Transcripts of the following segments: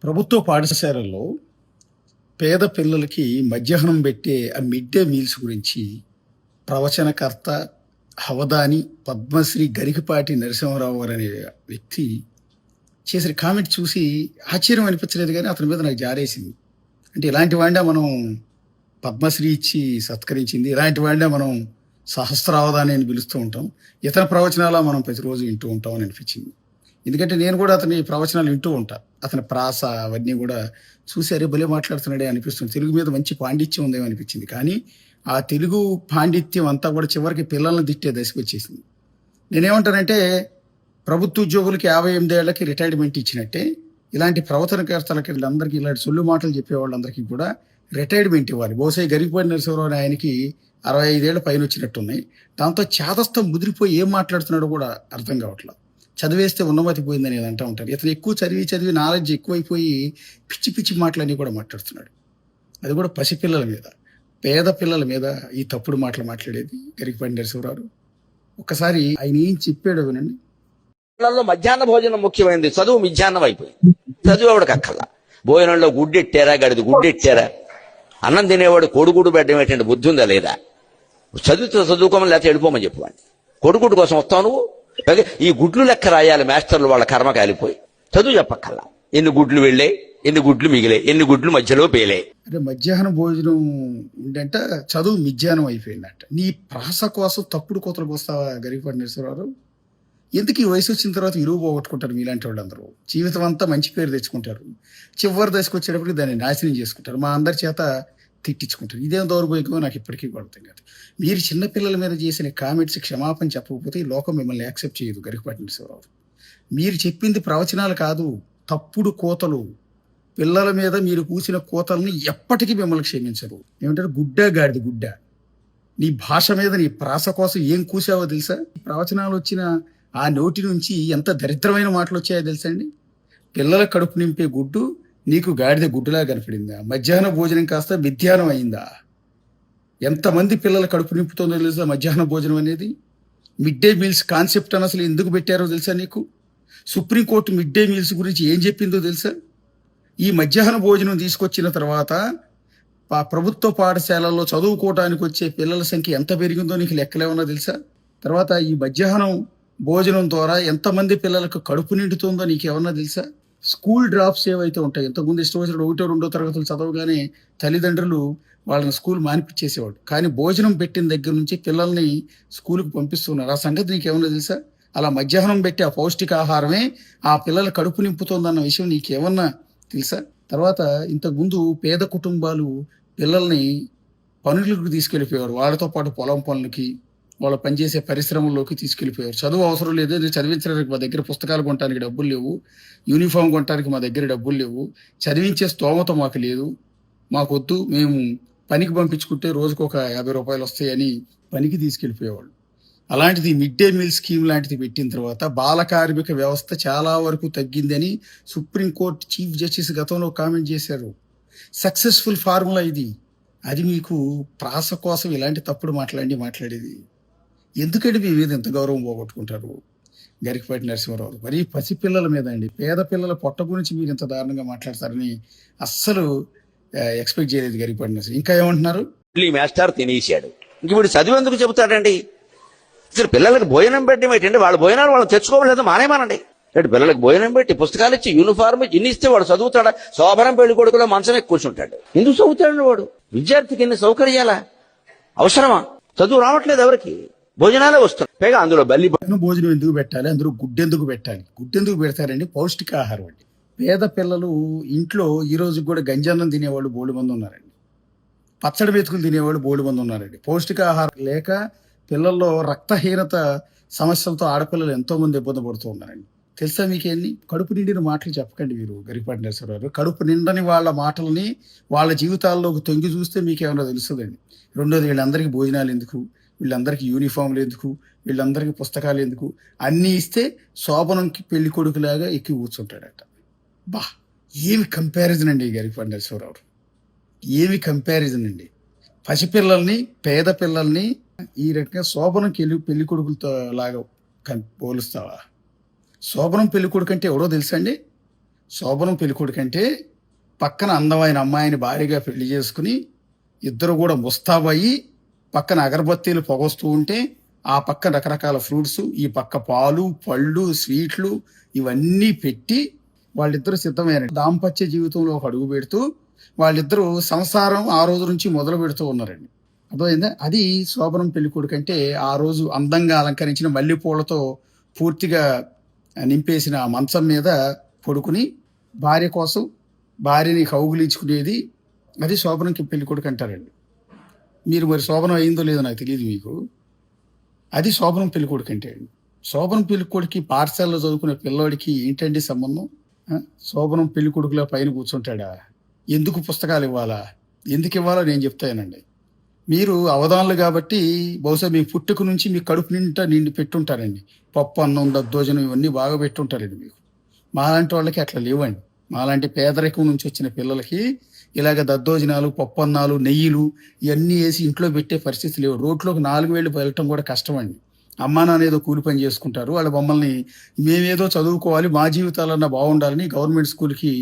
ప్రభుత్వ పాఠశాలల్లో పేద పిల్లలకి మధ్యాహ్నం పెట్టే ఆ మిడ్ డే మీల్స్ గురించి ప్రవచనకర్త, అవధాని, పద్మశ్రీ గరికపాటి నరసింహారావు గారు అనే వ్యక్తి చేసిన కామెంట్ చూసి ఆశ్చర్యం అనిపించలేదు కానీ అతని మీద నాకు జారేసింది. అంటే ఇలాంటి వాడినే మనం పద్మశ్రీ ఇచ్చి సత్కరించింది, ఇలాంటి వాడినే మనం సహస్రావధాని అని పిలుస్తూ ఉంటాం, ఇతర ప్రవచనాల మనం ప్రతిరోజు వింటూ ఉంటాం అని అనిపించింది. ఎందుకంటే నేను కూడా అతని ప్రవచనాలు వింటూ ఉంటా, అతని ప్రాస అవన్నీ కూడా చూసి అరే భలే మాట్లాడుతున్నాడే అనిపిస్తుంది. తెలుగు మీద మంచి పాండిత్యం ఉందేమో అనిపించింది. కానీ ఆ తెలుగు పాండిత్యం అంతా కూడా చివరికి పిల్లల్ని తిట్టే దశకు వచ్చేసింది. నేనేమంటానంటే ప్రభుత్వ ఉద్యోగులకి 58 ఏళ్లకి రిటైర్మెంట్ ఇచ్చినట్టే ఇలాంటి ప్రవచనకర్తలకి వీళ్ళందరికీ ఇలాంటి సొల్లు మాటలు చెప్పేవాళ్ళందరికీ కూడా రిటైర్మెంట్ ఇవ్వాలి. బహుశా గరికపాటి నరసింహారావు ఆయనకి 65 ఏళ్ళ పైన వచ్చినట్టున్నాయి. దాంతో చేదస్థం ముదిరిపోయి ఏం మాట్లాడుతున్నాడో కూడా అర్థం కావట్లేదు. చదివేస్తే ఉన్నమతి పోయిందని అంటూ ఉంటారు. ఇతను ఎక్కువ చదివి నాలెడ్జ్ ఎక్కువైపోయి పిచ్చి పిచ్చి మాటలన్నీ కూడా మాట్లాడుతున్నాడు. అది కూడా పసిపిల్లల మీద, పేద పిల్లల మీద ఈ తప్పుడు మాటలు మాట్లాడేది గరికపాటి నరసింహారావు. ఒక్కసారి ఆయన ఏం చెప్పాడో వినండి. మధ్యాహ్న భోజనం ముఖ్యమైనది, చదువు మిధ్యాహ్నం అయిపోయింది. చదువు ఎవడికి అక్కల. భోజనంలో గుడ్డెట్టారా, గడిది గుడ్డెట్టారా, అన్నం తినేవాడు కొడుగుడు పెట్టడం ఏంటంటే బుద్ధి ఉందా లేదా? చదువుకోమని లేకపోతే వెళ్ళిపోమని చెప్పువాడిని. కొడుకుడు కోసం వస్తావు నువ్వు. ఈ గుడ్లు లెక్క రాయాలి మాస్టర్లు, వాళ్ళ కర్మ కాలిపోయి. చదువు చెప్పక్కల్లా. ఎన్ని గుడ్లు వెళ్ళే, ఎన్ని గుడ్లు మిగిలే, ఎన్ని గుడ్లు మధ్యలో పేలే. అంటే మధ్యాహ్నం భోజనం ఏంటంటే చదువు మిధ్యాహ్నం అయిపోయిందంట. నీ ప్రాస కోసం తప్పుడు కోతలకు వస్తావా గరికపాటి నరసింహారావు? ఎందుకు ఈ వయసు వచ్చిన తర్వాత ఇరువు పోగొట్టుకుంటారు మీలాంటి వాళ్ళందరూ? జీవితం అంతా మంచి పేరు తెచ్చుకుంటారు, చివరి దశకు వచ్చేటప్పటికి దాన్ని నాశనం చేసుకుంటారు, మా అందరి చేత తిట్టించుకుంటారు. ఇదేం దౌర్భాగ్యమో నాకు ఇప్పటికీ పడుతుంది కాదు. మీరు చిన్నపిల్లల మీద చేసిన కామెంట్స్ క్షమాపణ చెప్పకపోతే ఈ లోకం మిమ్మల్ని యాక్సెప్ట్ చేయదు గరికపాటి నరసింహారావు. మీరు చెప్పింది ప్రవచనాలు కాదు, తప్పుడు కోతలు. పిల్లల మీద మీరు కూసిన కోతల్ని ఎప్పటికీ మిమ్మల్ని క్షమించరు. ఏమంటారు, గుడ్డ గాడిది గుడ్డ. నీ భాష మీద నీ ప్రాస కోసం ఏం కూసావో తెలుసా? ప్రవచనాలు వచ్చిన ఆ నోటి నుంచి ఎంత దరిద్రమైన మాటలు వచ్చాయో తెలుసా అండి? పిల్లల కడుపు నింపే గుడ్డు నీకు గాడిద గుడ్డులా కనపడిందా? మధ్యాహ్న భోజనం కాస్త మిథ్యాహ్నం అయిందా? ఎంతమంది పిల్లల కడుపు నింపుతుందో తెలుసా మధ్యాహ్న భోజనం అనేది? మిడ్ డే మీల్స్ కాన్సెప్ట్ అని అసలు ఎందుకు పెట్టారో తెలుసా నీకు? సుప్రీంకోర్టు మిడ్ డే మీల్స్ గురించి ఏం చెప్పిందో తెలుసా? ఈ మధ్యాహ్న భోజనం తీసుకొచ్చిన తర్వాత ప్రభుత్వ పాఠశాలల్లో చదువుకోవడానికి వచ్చే పిల్లల సంఖ్య ఎంత పెరిగిందో నీకు లెక్కలేమన్నా తెలుసా? తర్వాత ఈ మధ్యాహ్నం భోజనం ద్వారా ఎంతమంది పిల్లలకు కడుపు నిండుతుందో నీకేమన్నా తెలుసా? స్కూల్ డ్రాప్స్ ఏవైతే ఉంటాయి, ఇంతకుముందు ఇష్టం వచ్చిన 1, 2 తరగతులు చదవగానే తల్లిదండ్రులు వాళ్ళని స్కూల్ మానిపించేసేవాడు. కానీ భోజనం పెట్టిన దగ్గర నుంచి పిల్లల్ని స్కూల్కి పంపిస్తున్నారు. ఆ సంగతి నీకేమన్నా తెలుసా? అలా మధ్యాహ్నం పెట్టి ఆ పౌష్టికాహారమే ఆ పిల్లల కడుపు నింపుతోందన్న విషయం నీకేమన్నా తెలుసా? తర్వాత ఇంతకుముందు పేద కుటుంబాలు పిల్లల్ని పనులకు తీసుకెళ్ళిపోయారు, వాళ్ళతో పాటు పొలం పనులకి, వాళ్ళు పనిచేసే పరిశ్రమల్లోకి తీసుకెళ్ళిపోయారు. చదువు అవసరం లేదు, చదివించడానికి మా దగ్గర పుస్తకాలు కొనడానికి డబ్బులు లేవు, యూనిఫామ్ కొనడానికి మా దగ్గర డబ్బులు లేవు, చదివించే స్తోమత మాకు లేదు, మాకొద్దు, మేము పనికి పంపించుకుంటే రోజుకు ఒక 50 రూపాయలు వస్తాయని పనికి తీసుకెళ్ళిపోయేవాళ్ళు. అలాంటిది మిడ్ డే మీల్ స్కీమ్ లాంటిది పెట్టిన తర్వాత బాల కార్మిక వ్యవస్థ చాలా వరకు తగ్గిందని సుప్రీంకోర్టు చీఫ్ జస్టిస్ గతంలో కామెంట్ చేశారు. సక్సెస్ఫుల్ ఫార్ములా ఇది. అది మీకు ప్రాస కోసం ఇలాంటి తప్పుడు మాట్లాడేది ఎందుకంటే మీ మీద ఎంత గౌరవం పోగొట్టుకుంటారు గరికపాటి నరసింహారావు? మరి పసిపిల్లల మీద అండి, పేద పిల్లల పొట్ట గురించి మీరు ఇంత దారుణంగా మాట్లాడతారని అస్సలు ఎక్స్పెక్ట్ చేయలేదు గరికపాటి నరసింహారావు. ఇంకా ఏమంటున్నారు, మాస్టర్ తినేసాడు, ఇంక వీడు చదివేందుకు చెబుతాడండి? అసలు పిల్లలకు భోజనం పెట్టడం ఏంటంటే, వాళ్ళ భోజనాలు వాళ్ళు తెచ్చుకోవలేదు మానేమానండి. పిల్లలకు భోజనం పెట్టి పుస్తకాలు ఇచ్చి యూనిఫార్మ్ ఇన్ని ఇస్తే వాడు చదువుతాడా? శోభనం పెళ్లి కొడుకులో మంచం ఎక్కువ కూర్చుంటాడు. ఎందుకు చదువుతాడు వాడు? విద్యార్థికి ఎన్ని సౌకర్యాలా అవసరమా? చదువు రావట్లేదు ఎవరికి, భోజనాలే వస్తున్నాయి. పైగా అందులో భోజనం ఎందుకు పెట్టాలి, అందులో గుడ్డెందుకు పెట్టాలి? గుడ్డెందుకు పెడతారండి? పౌష్టికాహారం అండి. పేద పిల్లలు ఇంట్లో ఈ రోజు కూడా గంజన్నం తినేవాళ్ళు బోల్డు మంది ఉన్నారండి, పచ్చడి మెతుకులు తినేవాళ్ళు బోల్డు మంది ఉన్నారండి. పౌష్టికాహారం లేక పిల్లల్లో రక్తహీనత సమస్యలతో ఆడపిల్లలు ఎంతో మంది ఇబ్బంది పడుతూ ఉన్నారండి. తెలుసా మీకేంది? కడుపు నిండిన మాటలు చెప్పకండి మీరు గరికపాటి నరసింహారావు. కడుపు నిండని వాళ్ళ మాటలని వాళ్ళ జీవితాల్లోకి తొంగి చూస్తే మీకేమన్నా తెలుస్తుందండి. రెండోది, వీళ్ళందరికీ భోజనాలు ఎందుకు, వీళ్ళందరికీ యూనిఫామ్లు ఎందుకు, వీళ్ళందరికీ పుస్తకాలు ఎందుకు? అన్నీ ఇస్తే శోభనంకి పెళ్లి కొడుకులాగా ఎక్కి కూర్చుంటాడట. బా, ఏమి కంపారిజన్ అండి గరికపాటి నరసింహారావు, ఏమి కంపారిజన్ అండి! పసిపిల్లల్ని, పేద పిల్లల్ని ఈ రకంగా శోభనంకి పెళ్లి కొడుకులతో లాగా పోలుస్తావా? శోభనం పెళ్లి కొడుకు అంటే ఎవడో తెలుసా అండి? శోభనం పెళ్ళికొడుకంటే పక్కన అందమైన అమ్మాయిని భారీగా పెళ్లి చేసుకుని ఇద్దరు కూడా ముస్తాబయ్యి పక్కన అగరబత్తీలు పొగొస్తూ ఉంటే ఆ పక్క రకరకాల ఫ్రూట్స్, ఈ పక్క పాలు, పళ్ళు, స్వీట్లు ఇవన్నీ పెట్టి వాళ్ళిద్దరూ సిద్ధమైన దాంపత్య జీవితంలో ఒక అడుగు పెడుతూ వాళ్ళిద్దరూ సంసారం ఆ రోజు నుంచి మొదలు పెడుతూ ఉన్నారండి. అర్థమైందా? అది శోభనం పెళ్ళికొడుకు అంటే ఆ రోజు అందంగా అలంకరించిన మల్లెపూలతో పూర్తిగా నింపేసిన ఆ మంచం మీద పడుకుని భార్య కోసం భార్యని కౌగులించుకునేది, అది శోభనంకి పెళ్ళికొడుకు అంటారండి. మీరు మరి శోభనం అయిందో లేదో నాకు తెలియదు మీకు. అది శోభనం పెళ్ళికొడుకు అంటే అండి. శోభనం పెళ్ళికొడుకి పాఠశాలలో చదువుకునే పిల్లోడికి ఏంటండి సంబంధం? శోభనం పెళ్ళికొడుకులా పైన కూర్చుంటాడా? ఎందుకు పుస్తకాలు ఇవ్వాలా? ఎందుకు ఇవ్వాలో నేను చెప్తానండి. మీరు అవధానులు కాబట్టి బహుశా మీ పుట్టుక నుంచి మీ కడుపు నిండా నిండి పెట్టుంటారండి. పప్పు, అన్నం, దద్దోజనం ఇవన్నీ బాగా పెట్టుంటారండి మీకు. మాలాంటి వాళ్ళకి అట్లా లేవండి. మాలాంటి పేదరికం నుంచి వచ్చిన పిల్లలకి ఇలాగ దద్దోజనాలు, పప్పు అన్నాలు, నెయ్యిలు ఇవన్నీ వేసి ఇంట్లో పెట్టే పరిస్థితి లేవు. రోడ్లోకి 4 వేళ్ళు వెళ్ళటం కూడా కష్టం అండి. అమ్మా నాన్న ఏదో కూలి పని చేసుకుంటారు. వాళ్ళ మమ్మల్ని మేమేదో చదువుకోవాలి, మా జీవితాలన్నా బాగుండాలని గవర్నమెంట్ స్కూల్కి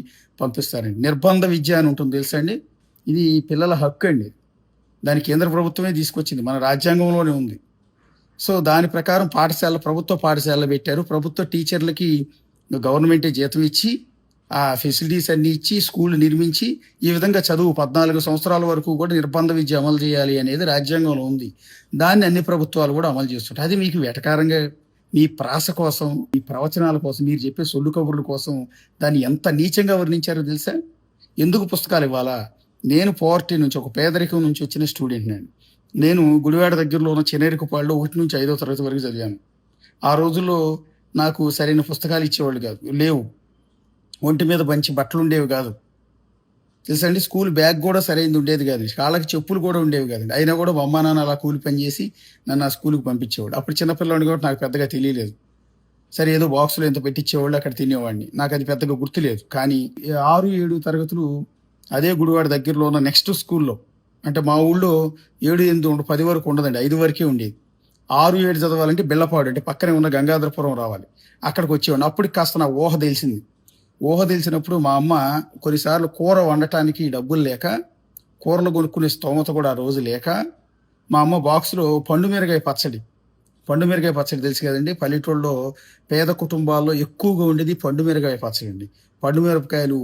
పంపిస్తారండి. నిర్బంధ విద్య అని ఉంటుంది తెలుసా అండి? ఇది పిల్లల హక్కు అండి. దాని కేంద్ర ప్రభుత్వమే తీసుకొచ్చింది, మన రాజ్యాంగంలోనే ఉంది. సో దాని ప్రకారం ప్రభుత్వ పాఠశాలలు పెట్టారు. ప్రభుత్వ టీచర్లకి గవర్నమెంటే జీతం ఇచ్చి ఆ ఫెసిలిటీస్ అన్ని ఇచ్చి స్కూల్ నిర్మించి ఈ విధంగా చదువు 14 సంవత్సరాల వరకు కూడా నిర్బంధ విద్య అమలు చేయాలి అనేది రాజ్యాంగంలో ఉంది. దాన్ని అన్ని ప్రభుత్వాలు కూడా అమలు చేస్తుంటాయి. అది మీకు వెటకారంగా మీ ప్రాస కోసం, మీ ప్రవచనాల కోసం, మీరు చెప్పే సొల్లు కబుర్ల కోసం దాన్ని ఎంత నీచంగా వర్ణించారో తెలుసా? ఎందుకు పుస్తకాలు ఇవ్వాలా? నేను పోవర్టీ నుంచి, ఒక పేదరికం నుంచి వచ్చిన స్టూడెంట్ నేను గుడివాడ దగ్గరలో ఉన్న చెనేరికపాడులో 1 నుంచి 5వ తరగతి వరకు చదివాను. ఆ రోజుల్లో నాకు సరైన పుస్తకాలు ఇచ్చేవాళ్ళు కాదు, లేవు. ఒంటి మీద మంచి బట్టలు ఉండేవి కాదు తెలుసండి. స్కూల్ బ్యాగ్ కూడా సరైనది ఉండేది కాదు. కాళ్ళకి చెప్పులు కూడా ఉండేవి కాదండి. అయినా కూడా మా అమ్మా నాన్న అలా కూలి పని చేసి నన్ను ఆ స్కూల్కి పంపించేవాడు. అప్పుడు చిన్నపిల్లాడిని కూడా నాకు పెద్దగా తెలియలేదు. సరే ఏదో బాక్సులో ఎంత పెట్టించేవాళ్ళు, అక్కడ తినేవాడిని. నాకు అది పెద్దగా గుర్తులేదు. కానీ 6, 7 తరగతులు అదే గుడివాడ దగ్గరలో ఉన్న నెక్స్ట్ స్కూల్లో, అంటే మా ఊళ్ళో 7, 8, 10 వరకు ఉండదండి, 5 వరకే ఉండేది. 6, 7 చదవాలంటే బిళ్ళపాడు, అంటే పక్కనే ఉన్న గంగాధరపురం రావాలి. అక్కడికి వచ్చేవాడిని. అప్పటికి కాస్త నా ఊహ తెలిసింది. ఊహ తెలిసినప్పుడు మా అమ్మ కొన్నిసార్లు కూర వండటానికి డబ్బులు లేక, కూరలు కొనుక్కునే స్తోమత కూడా ఆ రోజు లేక, మా అమ్మ బాక్స్లో పండుమిరకాయ పచ్చడి తెలుసు కదండి. పల్లెటూళ్ళలో పేద కుటుంబాల్లో ఎక్కువగా ఉండేది పండుమిరకాయ పచ్చడి అండి. పండుమిరపకాయలు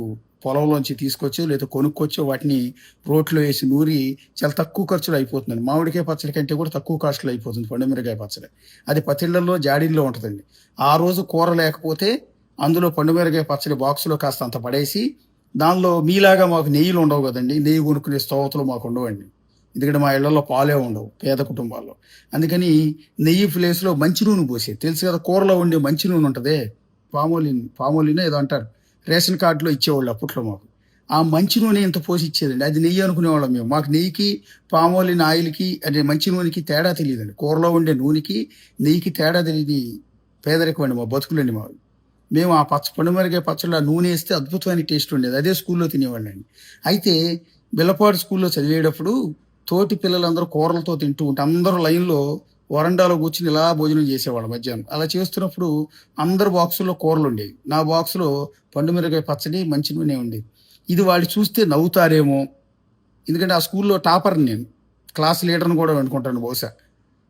పొలంలోంచి తీసుకొచ్చి లేదా కొనుక్కొచ్చి వాటిని రోట్లో వేసి నూరి చాలా తక్కువ ఖర్చులో అయిపోతుందండి. మామిడికాయ పచ్చడి కంటే కూడా తక్కువ కాస్ట్లో అయిపోతుంది పండుమిరకాయ పచ్చడి. అది పతిళ్లలో జాడీల్లో ఉంటుందండి. ఆ రోజు కూర లేకపోతే అందులో పండుమిరకాయ పచ్చడి బాక్సులో కాస్త అంత పడేసి, దానిలో మీలాగా మాకు నెయ్యిలు ఉండవు కదండి, నెయ్యి కొనుక్కునే స్తోమతలు మాకు ఉండవండి. ఎందుకంటే మా ఇళ్లలో పాలే ఉండవు పేద కుటుంబాల్లో. అందుకని నెయ్యి ప్లేస్లో మంచి నూనె పోసేది. తెలుసు కదా, కూరలో ఉండే మంచి నూనె ఉంటుందే, పామోలిన్ ఏదో అంటారు, రేషన్ కార్డులో ఇచ్చేవాళ్ళు అప్పట్లో మాకు. ఆ మంచి నూనె ఇంత పోసి ఇచ్చేదండి. అది నెయ్యి అనుకునేవాళ్ళం మేము. మాకు నెయ్యికి, పామోలిన్ ఆయిల్కి, అంటే మంచి నూనెకి తేడా తెలియదండి. కూరలో ఉండే నూనెకి నెయ్యికి తేడా తెలియని పేదరికం అండి మా బతుకులండి మావి. మేము ఆ పండుమిరకాయ పచ్చడిలో నూనె వేస్తే అద్భుతమైన టేస్ట్ ఉండేది. అదే స్కూల్లో తినేవాళ్ళండి. అయితే బిల్లపాడు స్కూల్లో చదివేటప్పుడు తోటి పిల్లలందరూ కూరలతో తింటూ ఉంటే అందరూ లైన్లో వరండాలో కూర్చుని ఇలా భోజనం చేసేవాళ్ళు మధ్యాహ్నం. అలా చేస్తున్నప్పుడు అందరు బాక్సుల్లో కూరలు ఉండేవి. నా బాక్సులో పండుమిరకాయ పచ్చడి, మంచి నూనె ఉండేది. ఇది వాళ్ళు చూస్తే నవ్వుతారేమో, ఎందుకంటే ఆ స్కూల్లో టాపర్ని నేను, క్లాస్ లీడర్ని కూడా అనుకుంటాను బహుశా.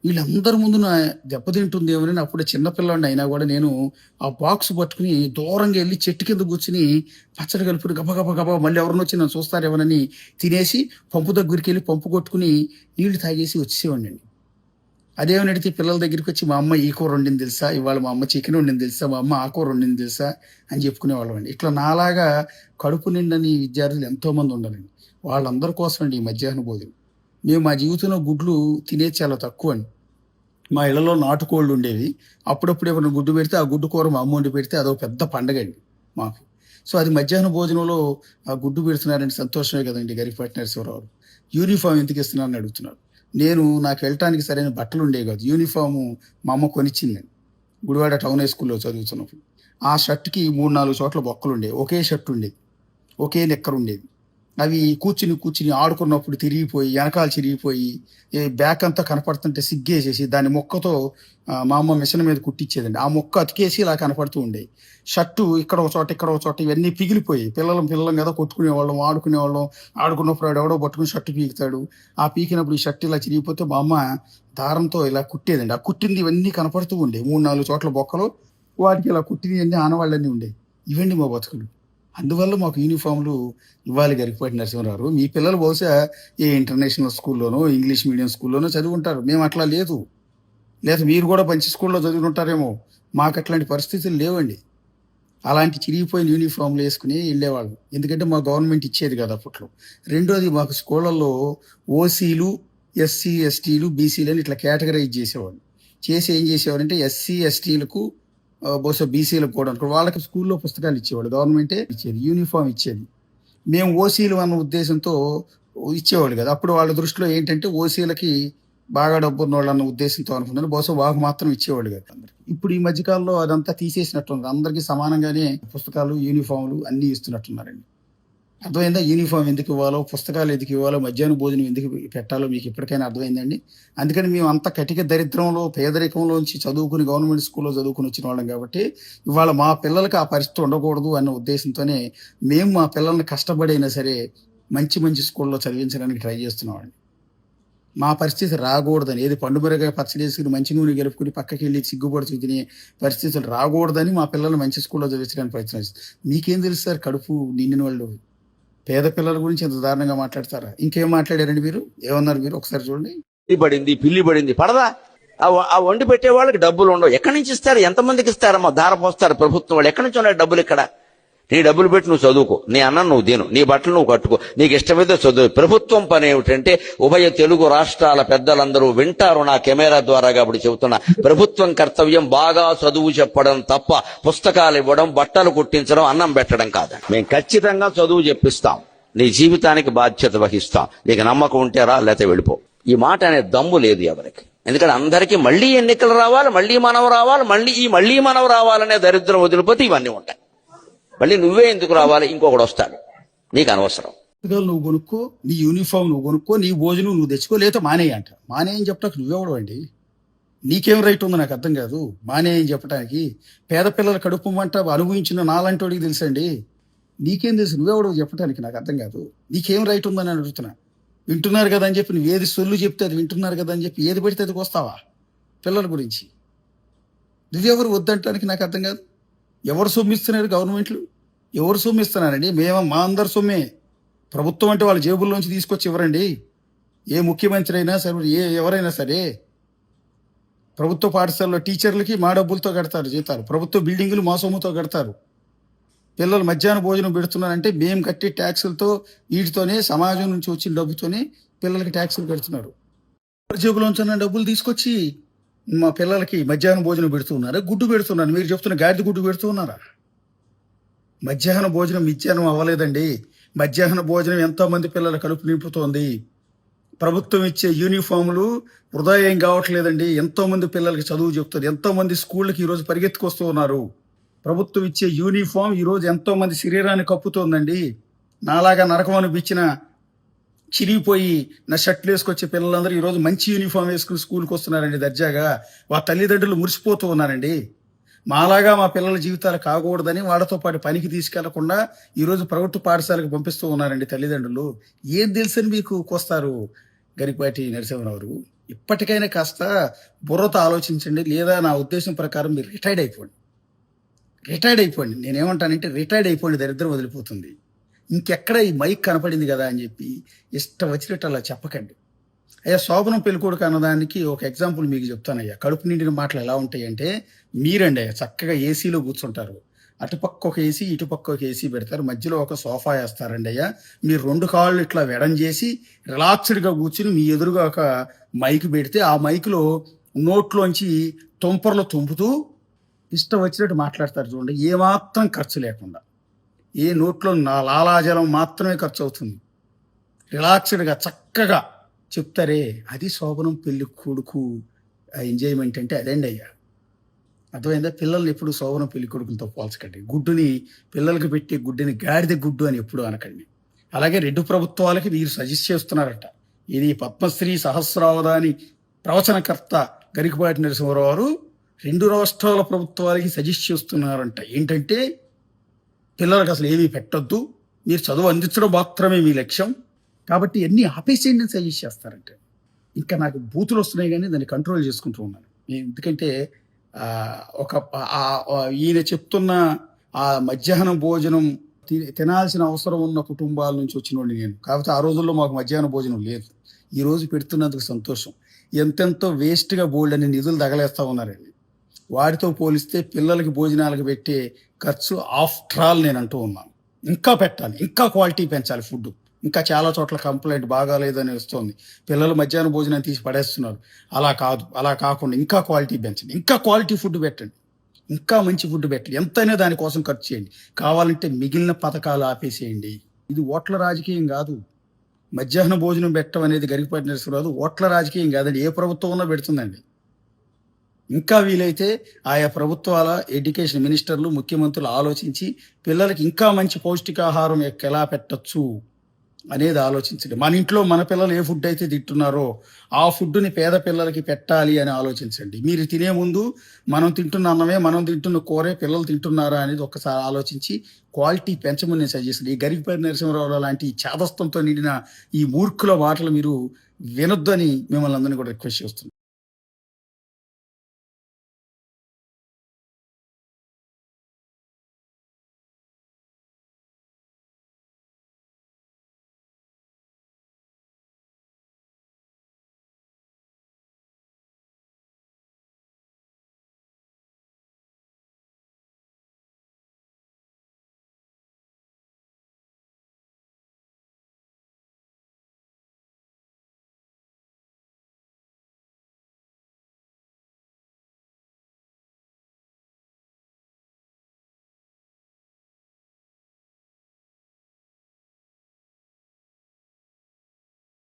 వీళ్ళందరి ముందు నా దెబ్బతింటుందేమోనని అప్పుడే చిన్నపిల్లాడిని అయినా కూడా నేను ఆ బాక్స్ పట్టుకుని దూరంగా వెళ్ళి చెట్టు కింద కూర్చుని పచ్చడి కలుపుని గబగబా మళ్ళీ ఎవరిని వచ్చి నన్ను చూస్తారేమోనని తినేసి పంపు దగ్గరికి వెళ్ళి పంపు కొట్టుకుని నీళ్లు తాగేసి వచ్చేసేవాడిని. అదేమని అడిగితే పిల్లల దగ్గరికి వచ్చి మా అమ్మ ఈ కూర వండింది తెలుసా, ఇవాళ మా అమ్మ చికెన్ వండింది తెలుసా, మా అమ్మ ఆ కూర వండింది తెలుసా అని చెప్పుకునేవాళ్ళం అండి. ఇట్లా నాలాగా కడుపు నిండని విద్యార్థులు ఎంతోమంది ఉండాలండి. వాళ్ళందరి కోసం అండి ఈ మధ్యాహ్న భోజనం. మేము మా జీవితంలో గుడ్లు తినేది చాలా తక్కువ అండి. మా ఇళ్లలో నాటుకోళ్ళు ఉండేవి. అప్పుడప్పుడు ఏమైనా గుడ్డు పెడితే ఆ గుడ్డు కూర మా అమ్మ వండి పెడితే అదొక పెద్ద పండగ అండి మాకు. సో అది మధ్యాహ్న భోజనంలో ఆ గుడ్డు పెడుతున్నారంటే సంతోషమే కదండి. గరికపాటి నరసింహారావు యూనిఫామ్ ఎందుకు ఇస్తున్నారని అడుగుతున్నారు. నాకు వెళ్ళటానికి సరైన బట్టలు ఉండేవి కాదు. యూనిఫాము మా అమ్మ కొనిచ్చింది గుడివాడ టౌన్ హై స్కూల్లో చదువుతున్నప్పుడు. ఆ షర్ట్కి 3-4 చోట్ల బొక్కలు ఉండేవి. ఒకే షర్ట్ ఉండేది, ఒకే నిక్కర్ ఉండేది. అవి కూర్చుని ఆడుకున్నప్పుడు తిరిగిపోయి వెనకాల చిరిగిపోయి ఈ బ్యాక్ అంతా కనపడుతుంటే సిగ్గేసేసి దాని మొక్కతో మా అమ్మ మిషన్ మీద కుట్టించేదండి. ఆ మొక్క అతికేసి ఇలా కనపడుతూ ఉండేవి. షర్టు ఇక్కడ ఒక చోట ఇక్కడ ఒక చోట ఇవన్నీ పిగిలిపోయి పిల్లలం కదా కొట్టుకునేవాళ్ళం, ఆడుకునేవాళ్ళం. ఆడుకున్నప్పుడు వాడు ఎవడో పట్టుకుని షర్టు పీకుతాడు. ఆ పీకినప్పుడు ఈ షర్ట్ ఇలా చిరిగిపోతే మా అమ్మ దారంతో ఇలా కుట్టేదండి. ఆ కుట్టింది ఇవన్నీ కనపడుతూ ఉండే 3-4 చోట్ల బొక్కలు, వాటికి ఇలా కుట్టినవన్నీ ఆనవాళ్ళన్నీ ఉండేవి. ఇవండి మా బతుకులు. అందువల్ల మాకు యూనిఫామ్లు ఇవ్వాలి గరికపాటి నరసింహారావు. మీ పిల్లలు బహుశా ఏ ఇంటర్నేషనల్ స్కూల్లోనో ఇంగ్లీష్ మీడియం స్కూల్లోనో చదువుకుంటారు. మేము అట్లా లేదు. లేదా మీరు కూడా మంచి స్కూల్లో చదువుకుంటారేమో. మాకు అట్లాంటి పరిస్థితులు లేవండి. అలాంటి చిరిగిపోయిన యూనిఫామ్లు వేసుకుని వెళ్ళేవాళ్ళు. ఎందుకంటే మా గవర్నమెంట్ ఇచ్చేది కదా అప్పట్లో. రెండోది మాకు స్కూళ్ళల్లో ఓసీలు, ఎస్సీ, ఎస్టీలు, బీసీలు అని ఇట్లా కేటగరైజ్ చేసేవాళ్ళు. చేసి ఏం చేసేవారంటే ఎస్సీ, ఎస్టీలకు బహుశా బీసీలకు కూడా అనుకో వాళ్ళకి స్కూల్లో పుస్తకాలు ఇచ్చేవాడు. గవర్నమెంటే ఇచ్చేది, యూనిఫామ్ ఇచ్చేది. మేము ఓసీలు అన్న ఉద్దేశంతో ఇచ్చేవాళ్ళు కదా. అప్పుడు వాళ్ళ దృష్టిలో ఏంటంటే ఓసీలకి బాగా డబ్బు ఉన్న వాళ్ళు అన్న ఉద్దేశంతో అనుకున్నాను. బహుశా వాకు మాత్రం ఇచ్చేవాళ్ళు కదా అందరికి. ఇప్పుడు ఈ మధ్యకాలంలో అదంతా తీసేసినట్టున్నారు. అందరికీ సమానంగానే పుస్తకాలు, యూనిఫామ్లు అన్నీ ఇస్తున్నట్టున్నారండి. అర్థమైందా? యూనిఫామ్ ఎందుకు ఇవ్వాలో, పుస్తకాలు ఎందుకు ఇవ్వాలో, మధ్యాహ్న భోజనం ఎందుకు పెట్టాలో మీకు ఇప్పటికైనా అర్థమైందండి. అందుకని మేము అంత కటిక దరిద్రంలో, పేదరికంలోంచి చదువుకుని గవర్నమెంట్ స్కూల్లో చదువుకుని వచ్చిన వాళ్ళం కాబట్టి ఇవాళ మా పిల్లలకి ఆ పరిస్థితి ఉండకూడదు అన్న ఉద్దేశంతోనే మేము మా పిల్లల్ని కష్టపడైనా సరే మంచి మంచి స్కూల్లో చదివించడానికి ట్రై చేస్తున్నామండి. మా పరిస్థితి రాకూడదని, ఏది పండుమిరగా పచ్చడి వేసుకుని మంచి నూనె గెలుపుకుని పక్కకి వెళ్ళి సిగ్గుపడుతూ తినే పరిస్థితులు రాకూడదని మా పిల్లల్ని మంచి స్కూల్లో చదివించడానికి ప్రయత్నిస్తాం. మీకేం తెలుసు సార్? కడుపు నిండిన వాళ్ళు పేద పిల్లల గురించి ఎంత దారుణంగా మాట్లాడతారా? ఇంకేం మాట్లాడారండి మీరు? ఏమన్నారు మీరు? ఒకసారి చూడండి. పిల్లి పడింది పడదా? ఆ వండి పెట్టే వాళ్ళకి డబ్బులు ఉండవు. ఎక్కడి నుంచి ఇస్తారు? ఎంతమందికి ఇస్తారమ్మా? ధార పోస్తారు ప్రభుత్వం వాళ్ళు. ఎక్కడి నుంచి ఉన్నాయి డబ్బులు? ఇక్కడ నీ డబ్బులు పెట్టి నువ్వు చదువుకో, నీ అన్నం నువ్వు తిను, నీ బట్టలు నువ్వు కట్టుకో, నీకు ఇష్టమైతే చదువు. ప్రభుత్వం పని ఏమిటంటే ఉభయ తెలుగు రాష్ట్రాల పెద్దలందరూ వింటారు నా కెమెరా ద్వారా కాబట్టి చెబుతున్నా. ప్రభుత్వం కర్తవ్యం బాగా చదువు చెప్పడం తప్ప పుస్తకాలు ఇవ్వడం, బట్టలు కుట్టించడం, అన్నం పెట్టడం కాదు. మేము ఖచ్చితంగా చదువు చెప్పిస్తాం, నీ జీవితానికి బాధ్యత వహిస్తాం. నీకు నమ్మకం ఉంటే రా, లేకపోతే వెళ్ళిపో. ఈ మాట అనే దమ్ము లేదు ఎవరికి. ఎందుకంటే అందరికీ మళ్ళీ ఎన్నికలు రావాలి, మళ్ళీ మనం రావాలనే దరిద్రం వదిలిపోతే ఇవన్నీ ఉంటాయి. మళ్ళీ నువ్వే ఎందుకు రావాలి? ఇంకొకడు వస్తాడు, నీకు అనవసరం. పుస్తకాలు నువ్వు కొనుక్కో, నీ యూనిఫామ్ నువ్వు కొనుక్కో, నీ భోజనం నువ్వు తెచ్చుకో, లేదా మానేయి అంట. మానేయని చెప్పడానికి నువ్వెవడు అండి? నీకేం రైట్ ఉందో నాకు అర్థం కాదు మానేయని చెప్పడానికి. పేద పిల్లల కడుపు మంట అనుభవించిన నాలంటోడికి తెలుసండి. నీకేం తెలుసు? నువ్వెవడో చెప్పడానికి నాకు అర్థం కాదు. నీకేం రైట్ ఉందని అడుగుతున్నా. వింటున్నారు కదా అని చెప్పి నువ్వు ఏది సొల్లు చెప్తే అది వింటున్నారు కదా అని చెప్పి ఏది పెడితే అదికి వస్తావా పిల్లల గురించి? నువ్వెవరు వద్దంటానికి నాకు అర్థం కాదు. ఎవరు సొమ్మిస్తున్నారు? గవర్నమెంట్లు ఎవరు సొమ్మిస్తున్నారండి? మా అందరు సొమ్మే. ప్రభుత్వం అంటే వాళ్ళ జేబుల్లోంచి తీసుకొచ్చి ఇవ్వరండి. ఏ ముఖ్యమంత్రి అయినా సరే, ఎవరైనా సరే ప్రభుత్వ పాఠశాలలో టీచర్లకి మా డబ్బులతో కడతారు జీతాలు. ప్రభుత్వ బిల్డింగులు మా సొమ్ముతో కడతారు. పిల్లలు మధ్యాహ్న భోజనం పెడుతున్నారంటే మేము కట్టే ట్యాక్సులతో, వీటితోనే సమాజం నుంచి వచ్చిన డబ్బుతోనే పిల్లలకి ట్యాక్సులు కడుతున్నారు. జేబులోంచి డబ్బులు తీసుకొచ్చి మా పిల్లలకి మధ్యాహ్న భోజనం పెడుతున్నారా? గుడ్డు పెడుతున్నారు. మీరు చెప్తున్న గాడిద గుడ్డు పెడుతున్నారా? మధ్యాహ్న భోజనం మిథ్యాహ్నం అవ్వలేదండి. మధ్యాహ్న భోజనం ఎంతో మంది పిల్లల కడుపు నింపుతోంది. ప్రభుత్వం ఇచ్చే యూనిఫామ్లు వృధా ఏం కావట్లేదండి. ఎంతో మంది పిల్లలకి చదువు చెప్తుంది. ఎంతో మంది స్కూళ్ళకి ఈరోజు పరిగెత్తుకొస్తూ ఉన్నారు. ప్రభుత్వం ఇచ్చే యూనిఫామ్ ఈరోజు ఎంతో మంది శరీరాన్ని కప్పుతోందండి. నాలాగా నరకం అనిపించిన చిరిగిపోయి నా షర్ట్లు వేసుకొచ్చే పిల్లలందరూ ఈరోజు మంచి యూనిఫామ్ వేసుకుని స్కూల్కి వస్తున్నారండి దర్జాగా. వాళ్ళ తల్లిదండ్రులు మురిసిపోతూ ఉన్నారండి. మాలాగా మా పిల్లల జీవితాలు కాకూడదని వాళ్ళతో పాటు పనికి తీసుకెళ్లకుండా ఈరోజు ప్రభుత్వ పాఠశాలకు పంపిస్తూ ఉన్నారండి తల్లిదండ్రులు. ఏం తెలుసని మీకు కోస్తారు గరికపాటి నరసింహారావు? ఇప్పటికైనా కాస్త బుర్రతో ఆలోచించండి. లేదా నా ఉద్దేశం ప్రకారం మీరు రిటైర్డ్ అయిపోండి. నేనేమంటానంటే రిటైర్డ్ అయిపోండి, దరిద్రం వదిలిపోతుంది. ఇంకెక్కడ ఈ మైక్ కనపడింది కదా అని చెప్పి ఇష్టం వచ్చినట్టు అలా చెప్పకండి. అయ్యా, శోభనం పెళ్ళికొడుకు అన్నదానికి ఒక ఎగ్జాంపుల్ మీకు చెప్తానయ్యా. కడుపు నిండిన మాటలు ఎలా ఉంటాయంటే, మీరండి అయ్యా చక్కగా ఏసీలో కూర్చుంటారు. అటుపక్క ఒక ఏసీ, ఇటుపక్క ఒక ఏసీ పెడతారు. మధ్యలో ఒక సోఫా వేస్తారండి అయ్యా. మీరు 2 కాళ్ళు ఇట్లా వెడం చేసి రిలాక్స్డ్గా కూర్చుని మీ ఎదురుగా ఒక మైక్ పెడితే ఆ మైక్లో నోట్లోంచి తుంపర్లు తుంపుతూ ఇష్టం వచ్చినట్టు మాట్లాడతారు చూడండి. ఏమాత్రం ఖర్చు లేకుండా, ఏ నోట్లో నా లాలాజలం మాత్రమే ఖర్చు అవుతుంది. రిలాక్స్డ్గా చక్కగా చెప్తారే, అది శోభనం పెళ్లి కొడుకు ఎంజాయ్మెంట్ అంటే అదండి అయ్యా. అర్థమైందా? పిల్లల్ని ఎప్పుడు శోభనం పెళ్లి కొడుకులతో పోల్చకండి. గుడ్డుని పిల్లలకి పెట్టే గుడ్డుని గాడిద గుడ్డు అని ఎప్పుడు అనకండి. అలాగే 2 ప్రభుత్వాలకి మీరు సజెస్ట్ చేస్తున్నారట. ఇది పద్మశ్రీ సహస్రావధాని ప్రవచనకర్త గరికపాటి నరసింహారావు గారు 2 రాష్ట్రాల ప్రభుత్వాలకి సజెస్ట్ చేస్తున్నారంట. ఏంటంటే పిల్లలకు అసలు ఏమీ పెట్టొద్దు, మీరు చదువు అందించడం మాత్రమే మీ లక్ష్యం, కాబట్టి అన్నీ ఆపేసేయండి అని సజెస్ట్ చేస్తారంటే. ఇంకా నాకు బూతులు వస్తున్నాయి కానీ దాన్ని కంట్రోల్ చేసుకుంటూ ఉన్నాను. ఎందుకంటే ఈయన చెప్తున్న ఆ మధ్యాహ్నం భోజనం తినాల్సిన అవసరం ఉన్న కుటుంబాల నుంచి వచ్చినోడిని నేను. కాకపోతే ఆ రోజుల్లో మాకు మధ్యాహ్న భోజనం లేదు. ఈ రోజు పెడుతున్నందుకు సంతోషం. ఎంతెంతో వేస్ట్గా బోల్డ్ అని నిధులు తగలేస్తా ఉన్నారండి. వాటితో పోలిస్తే పిల్లలకి భోజనాలకు పెట్టే ఖర్చు ఆఫ్టర్ ఆల్ నేను అంటూ ఉన్నాను. ఇంకా పెట్టాలి, ఇంకా క్వాలిటీ పెంచాలి ఫుడ్. ఇంకా చాలా చోట్ల కంప్లైంట్ బాగాలేదని వస్తుంది, పిల్లలు మధ్యాహ్న భోజనం తీసి పడేస్తున్నారు. అలా కాదు, అలా కాకుండా ఇంకా క్వాలిటీ పెంచండి, ఇంకా క్వాలిటీ ఫుడ్ పెట్టండి, ఇంకా మంచి ఫుడ్ పెట్టండి. ఎంతైనా దానికోసం ఖర్చు చేయండి. కావాలంటే మిగిలిన పథకాలు ఆపేసేయండి. ఇది ఓట్ల రాజకీయం కాదు. మధ్యాహ్న భోజనం పెట్టడం అనేది గరికపాటి నరసింహారావు ఓట్ల రాజకీయం కాదండి. ఏ ప్రభుత్వం ఉన్నా పెడుతుందండి. ఇంకా వీలైతే ఆయా ప్రభుత్వాల ఎడ్యుకేషన్ మినిస్టర్లు, ముఖ్యమంత్రులు ఆలోచించి పిల్లలకి ఇంకా మంచి పౌష్టికాహారం ఎలా పెట్టచ్చు అనేది ఆలోచించండి. మన ఇంట్లో మన పిల్లలు ఏ ఫుడ్ అయితే తింటున్నారో ఆ ఫుడ్ని పేద పిల్లలకి పెట్టాలి అని ఆలోచించండి. మీరు తినే ముందు మనం తింటున్న అన్నమే, మనం తింటున్న కూరే పిల్లలు తింటున్నారా అనేది ఒకసారి ఆలోచించి క్వాలిటీ పెంచమని నేను సజెస్ట్. ఈ గరికపాటి నరసింహారావు లాంటి చాదస్తంతో నిండిన ఈ మూర్ఖుల మాటలు మీరు వినొద్దని మిమ్మల్ని అందరినీ కూడా రిక్వెస్ట్ చేస్తున్నాను.